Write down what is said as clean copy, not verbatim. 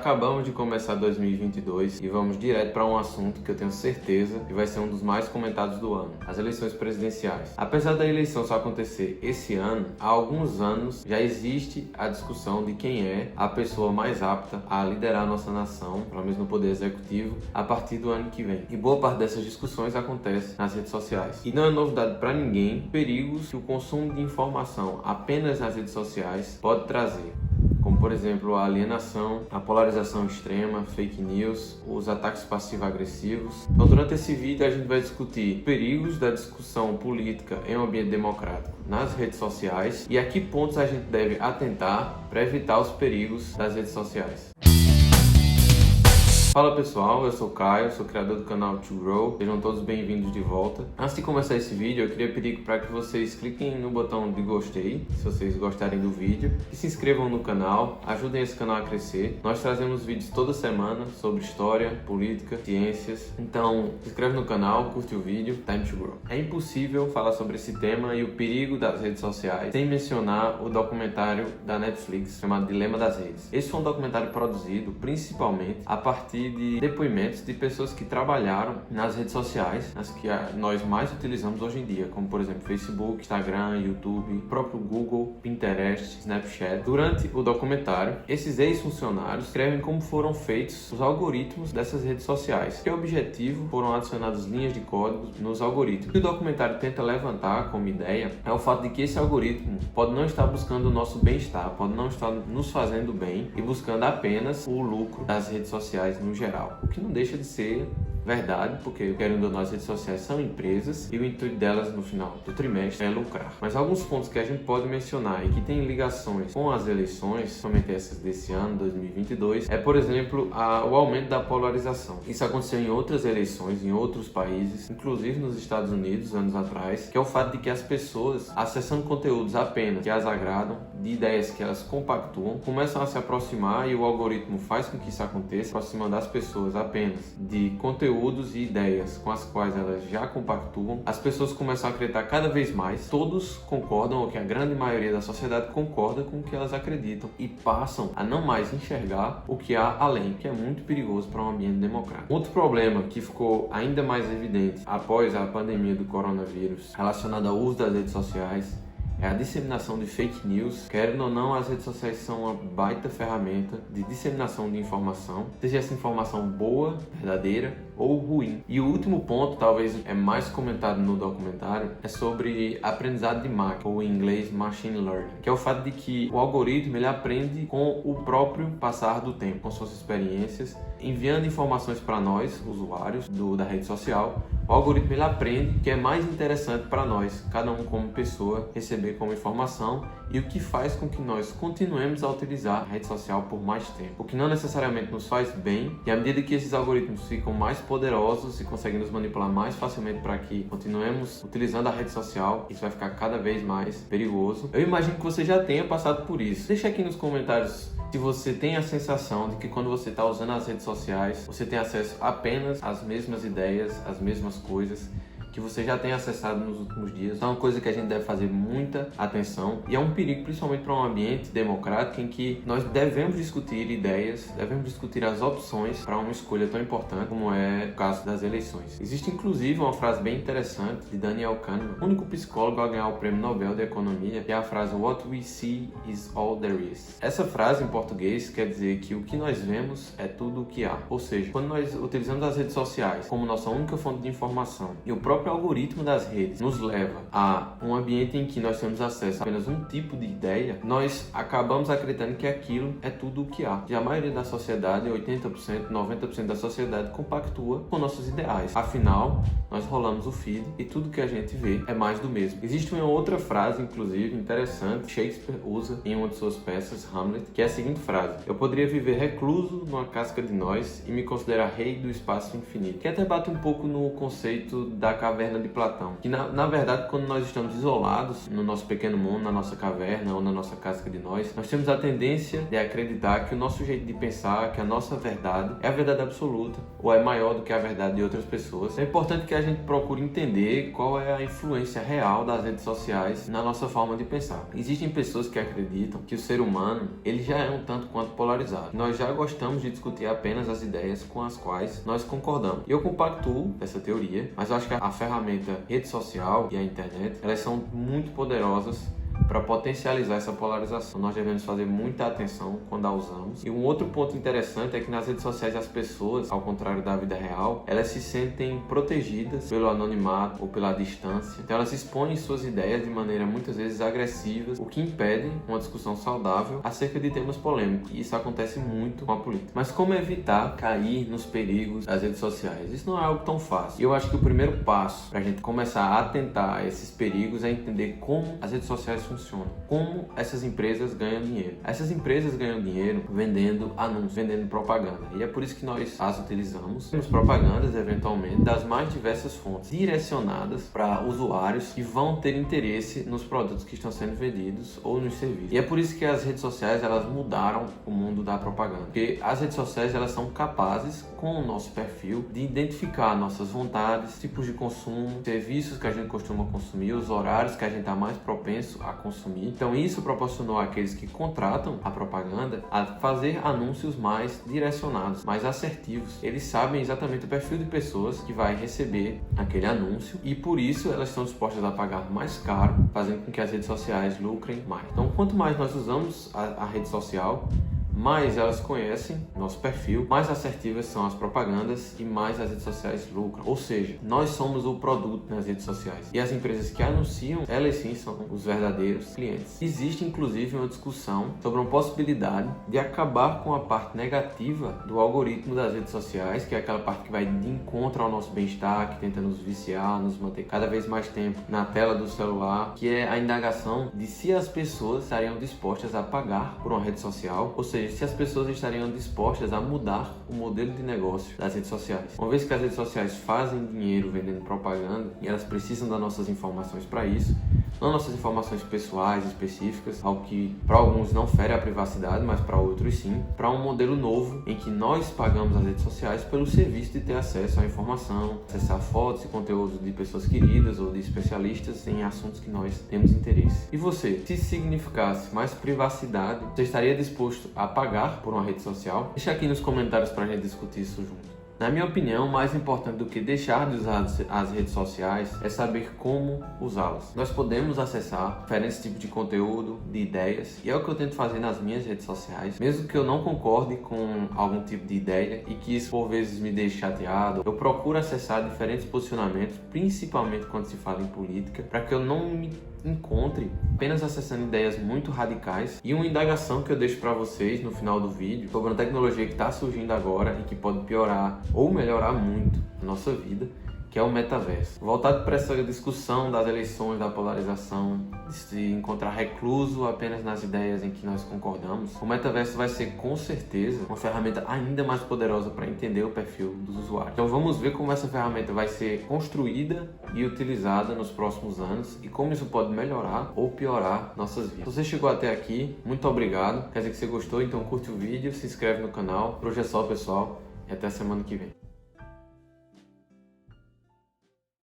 acabamos de começar 2022 e vamos direto para um assunto que eu tenho certeza que vai ser um dos mais comentados do ano: as eleições presidenciais. Apesar da eleição só acontecer esse ano, há alguns anos já existe a discussão de quem é a pessoa mais apta a liderar a nossa nação, pelo menos no poder executivo, a partir do ano que vem. E boa parte dessas discussões acontece nas redes sociais. E não é novidade para ninguém perigos que o consumo de informação apenas nas redes sociais pode trazer, como por exemplo a alienação, a polarização extrema, fake news, os ataques passivo-agressivos. Então durante esse vídeo a gente vai discutir perigos da discussão política em um ambiente democrático nas redes sociais e a que pontos a gente deve atentar para evitar os perigos das redes sociais. Fala pessoal, eu sou o Caio, sou criador do canal To Grow, sejam todos bem-vindos de volta. Antes de começar esse vídeo, eu queria pedir para que vocês cliquem no botão de gostei, se vocês gostarem do vídeo, e se inscrevam no canal, ajudem esse canal a crescer. Nós trazemos vídeos toda semana sobre história, política, ciências, então se inscreve no canal, curte o vídeo, time to grow. É impossível falar sobre esse tema e o perigo das redes sociais sem mencionar o documentário da Netflix chamado Dilema das Redes. Esse foi um documentário produzido principalmente a partir de depoimentos de pessoas que trabalharam nas redes sociais, as que nós mais utilizamos hoje em dia, como por exemplo Facebook, Instagram, YouTube, próprio Google, Pinterest, Snapchat. Durante o documentário, esses ex-funcionários escrevem como foram feitos os algoritmos dessas redes sociais, que objetivo foram adicionadas linhas de código nos algoritmos. O que o documentário tenta levantar como ideia é o fato de que esse algoritmo pode não estar buscando o nosso bem-estar, pode não estar nos fazendo bem e buscando apenas o lucro das redes sociais no geral, o que não deixa de ser verdade, porque querendo ou não, as redes sociais são empresas e o intuito delas no final do trimestre é lucrar. Mas alguns pontos que a gente pode mencionar e que tem ligações com as eleições, somente essas desse ano, 2022, é, por exemplo, o aumento da polarização. Isso aconteceu em outras eleições, em outros países, inclusive nos Estados Unidos, anos atrás, que é o fato de que as pessoas, acessando conteúdos apenas que as agradam, de ideias que elas compactuam, começam a se aproximar e o algoritmo faz com que isso aconteça, aproximando as pessoas apenas de conteúdos e ideias com as quais elas já compactuam. As pessoas começam a acreditar cada vez mais, todos concordam, ou que a grande maioria da sociedade concorda com o que elas acreditam e passam a não mais enxergar o que há além, que é muito perigoso para um ambiente democrático. Outro problema que ficou ainda mais evidente após a pandemia do coronavírus, relacionado ao uso das redes sociais, é a disseminação de fake news. Querendo ou não, as redes sociais são uma baita ferramenta de disseminação de informação, seja essa informação boa, verdadeira ou ruim. E o último ponto, talvez é mais comentado no documentário, é sobre aprendizado de máquina, ou em inglês machine learning, que é o fato de que o algoritmo ele aprende com o próprio passar do tempo, com suas experiências, enviando informações para nós, usuários da rede social. O algoritmo ele aprende que é mais interessante para nós, cada um como pessoa, receber como informação, e o que faz com que nós continuemos a utilizar a rede social por mais tempo, o que não necessariamente nos faz bem. E à medida que esses algoritmos ficam mais poderosos e conseguem nos manipular mais facilmente para que continuemos utilizando a rede social, isso vai ficar cada vez mais perigoso. Eu imagino que você já tenha passado por isso. Deixa aqui nos comentários se você tem a sensação de que quando você está usando as redes sociais, você tem acesso apenas às mesmas ideias, às mesmas coisas que você já tem acessado nos últimos dias. Então é uma coisa que a gente deve fazer muita atenção e é um perigo principalmente para um ambiente democrático em que nós devemos discutir ideias, devemos discutir as opções para uma escolha tão importante como é o caso das eleições. Existe inclusive uma frase bem interessante de Daniel Kahneman, o único psicólogo a ganhar o Prêmio Nobel de Economia, que é a frase "What we see is all there is". Essa frase em português quer dizer que o que nós vemos é tudo o que há. Ou seja, quando nós utilizamos as redes sociais como nossa única fonte de informação e o próprio algoritmo das redes nos leva a um ambiente em que nós temos acesso a apenas um tipo de ideia, nós acabamos acreditando que aquilo é tudo o que há. E a maioria da sociedade, 80%, 90% da sociedade compactua com nossos ideais. Afinal, nós rolamos o feed e tudo que a gente vê é mais do mesmo. Existe uma outra frase, inclusive, interessante, que Shakespeare usa em uma de suas peças, Hamlet, que é a seguinte frase: "Eu poderia viver recluso numa casca de nós e me considerar rei do espaço infinito", que até bate um pouco no conceito da caverna caverna de Platão. Que na verdade, quando nós estamos isolados no nosso pequeno mundo, na nossa caverna ou na nossa casca de nós temos a tendência de acreditar que o nosso jeito de pensar, que a nossa verdade é a verdade absoluta ou é maior do que a verdade de outras pessoas. É importante que a gente procure entender qual é a influência real das redes sociais na nossa forma de pensar. Existem pessoas que acreditam que o ser humano ele já é um tanto quanto polarizado. Nós já gostamos de discutir apenas as ideias com as quais nós concordamos. E eu compactuo essa teoria, mas eu acho que a ferramenta rede social e a internet, elas são muito poderosas para potencializar essa polarização. Nós devemos fazer muita atenção quando a usamos. E um outro ponto interessante é que nas redes sociais as pessoas, ao contrário da vida real, elas se sentem protegidas pelo anonimato ou pela distância. Então elas expõem suas ideias de maneira muitas vezes agressiva, o que impede uma discussão saudável acerca de temas polêmicos. E isso acontece muito com a política. Mas como evitar cair nos perigos das redes sociais? Isso não é algo tão fácil. E eu acho que o primeiro passo para a gente começar a atentar a esses perigos é entender como as redes sociais funcionam, como essas empresas ganham dinheiro. Essas empresas ganham dinheiro vendendo anúncios, vendendo propaganda. E é por isso que nós as utilizamos. Temos propagandas, eventualmente, das mais diversas fontes, direcionadas para usuários que vão ter interesse nos produtos que estão sendo vendidos ou nos serviços. E é por isso que as redes sociais, elas mudaram o mundo da propaganda. Porque as redes sociais, elas são capazes, com o nosso perfil, de identificar nossas vontades, tipos de consumo, serviços que a gente costuma consumir, os horários que a gente está mais propenso a consumir. Então isso proporcionou àqueles que contratam a propaganda a fazer anúncios mais direcionados, mais assertivos. Eles sabem exatamente o perfil de pessoas que vai receber aquele anúncio e por isso elas estão dispostas a pagar mais caro, fazendo com que as redes sociais lucrem mais. Então quanto mais nós usamos a rede social, mais elas conhecem nosso perfil, mais assertivas são as propagandas e mais as redes sociais lucram. Ou seja, nós somos o produto nas redes sociais. E as empresas que anunciam, elas sim são os verdadeiros clientes. Existe inclusive uma discussão sobre uma possibilidade de acabar com a parte negativa do algoritmo das redes sociais, que é aquela parte que vai de encontro ao nosso bem-estar, que tenta nos viciar, nos manter cada vez mais tempo na tela do celular, que é a indagação de se as pessoas estariam dispostas a pagar por uma rede social, ou seja, se as pessoas estariam dispostas a mudar o modelo de negócio das redes sociais. Uma vez que as redes sociais fazem dinheiro vendendo propaganda e elas precisam das nossas informações para isso, não nossas informações pessoais específicas, algo que para alguns não fere a privacidade, mas para outros sim, para um modelo novo em que nós pagamos as redes sociais pelo serviço de ter acesso à informação, acessar fotos e conteúdos de pessoas queridas ou de especialistas em assuntos que nós temos interesse. E você, se significasse mais privacidade, você estaria disposto a pagar por uma rede social? Deixa aqui nos comentários para a gente discutir isso junto. Na minha opinião, mais importante do que deixar de usar as redes sociais é saber como usá-las. Nós podemos acessar diferentes tipos de conteúdo, de ideias, e é o que eu tento fazer nas minhas redes sociais. Mesmo que eu não concorde com algum tipo de ideia e que isso por vezes me deixe chateado, eu procuro acessar diferentes posicionamentos, principalmente quando se fala em política, para que eu não me encontre apenas acessando ideias muito radicais. E uma indagação que eu deixo para vocês no final do vídeo sobre uma tecnologia que está surgindo agora e que pode piorar ou melhorar muito a nossa vida, que é o metaverso. Voltado para essa discussão das eleições, da polarização, de se encontrar recluso apenas nas ideias em que nós concordamos, o metaverso vai ser com certeza uma ferramenta ainda mais poderosa para entender o perfil dos usuários. Então vamos ver como essa ferramenta vai ser construída e utilizada nos próximos anos e como isso pode melhorar ou piorar nossas vidas. Se você chegou até aqui, muito obrigado. Quer dizer que você gostou, então curte o vídeo, se inscreve no canal. Por hoje é só, pessoal, e até semana que vem.